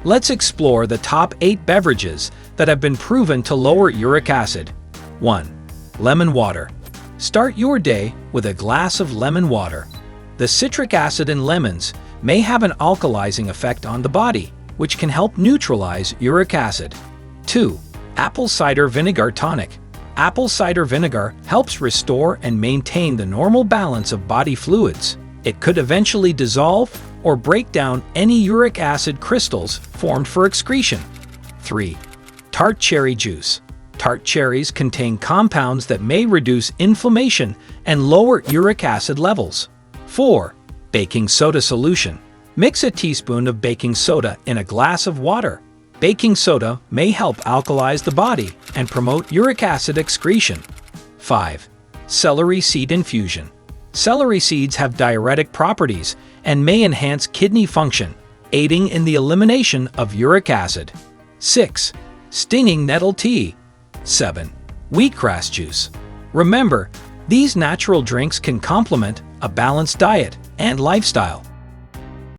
Let's explore the top 8 beverages that have been proven to lower uric acid. 1. Lemon water. Start your day with a glass of lemon water. The citric acid in lemons may have an alkalizing effect on the body, which can help neutralize uric acid. 2. Apple cider vinegar tonic. Apple cider vinegar helps restore and maintain the normal balance of body fluids. It could eventually dissolve or break down any uric acid crystals formed for excretion. 3. Tart cherry juice. Tart cherries contain compounds that may reduce inflammation and lower uric acid levels. 4. Baking soda solution. Mix a teaspoon of baking soda in a glass of water. Baking soda may help alkalize the body and promote uric acid excretion. 5. Celery seed infusion. Celery seeds have diuretic properties and may enhance kidney function, aiding in the elimination of uric acid. 6. Stinging nettle tea. 7. Wheatgrass juice. Remember, these natural drinks can complement a balanced diet and lifestyle.